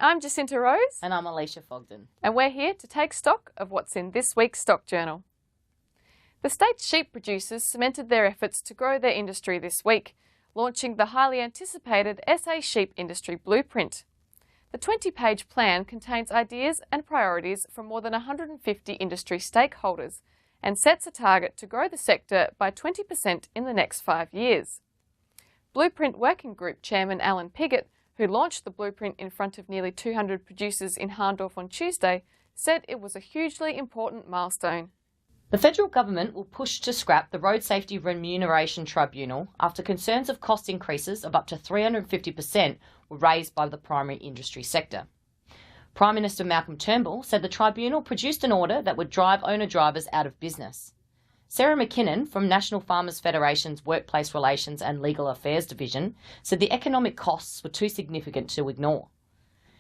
Hi, I'm Jacinta Rose. And I'm Alicia Fogden. And we're here to take stock of what's in this week's Stock Journal. The state's sheep producers cemented their efforts to grow their industry this week, launching the highly anticipated SA Sheep Industry Blueprint. The 20-page plan contains ideas and priorities from more than 150 industry stakeholders and sets a target to grow the sector by 20% in the next 5 years. Blueprint Working Group Chairman Alan Piggott, who launched the blueprint in front of nearly 200 producers in Hahndorf on Tuesday, said it was a hugely important milestone. The federal government will push to scrap the Road Safety Remuneration Tribunal after concerns of cost increases of up to 350% were raised by the primary industry sector. Prime Minister Malcolm Turnbull said the tribunal produced an order that would drive owner-drivers out of business. Sarah McKinnon from National Farmers Federation's Workplace Relations and Legal Affairs Division said the economic costs were too significant to ignore.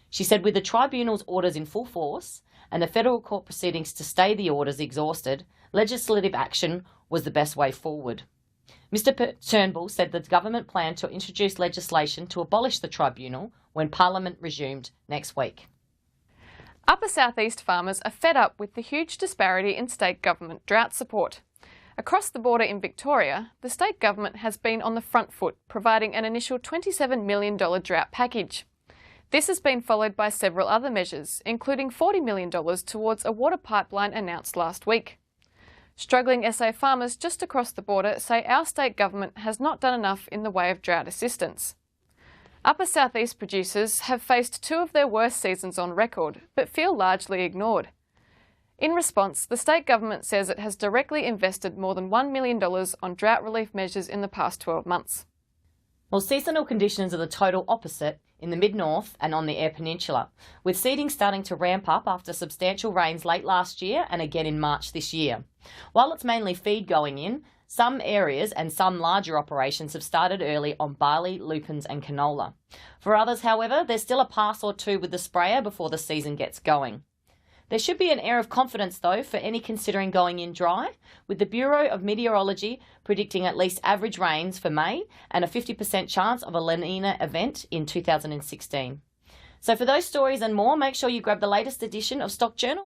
She said with the tribunal's orders in full force and the federal court proceedings to stay the orders exhausted, legislative action was the best way forward. Mr Turnbull said the government planned to introduce legislation to abolish the tribunal when Parliament resumed next week. Upper South East farmers are fed up with the huge disparity in state government drought support. Across the border in Victoria, the state government has been on the front foot, providing an initial $27 million drought package. This has been followed by several other measures, including $40 million towards a water pipeline announced last week. Struggling SA farmers just across the border say our state government has not done enough in the way of drought assistance. Upper South East producers have faced two of their worst seasons on record, but feel largely ignored. In response, the state government says it has directly invested more than $1 million on drought relief measures in the past 12 months. Well, seasonal conditions are the total opposite in the mid-north and on the Eyre Peninsula, with seeding starting to ramp up after substantial rains late last year and again in March this year. While it's mainly feed going in, some areas and some larger operations have started early on barley, lupins and canola. For others, however, there's still a pass or two with the sprayer before the season gets going. There should be an air of confidence, though, for any considering going in dry, with the Bureau of Meteorology predicting at least average rains for May and a 50% chance of a La Nina event in 2016. So for those stories and more, make sure you grab the latest edition of Stock Journal.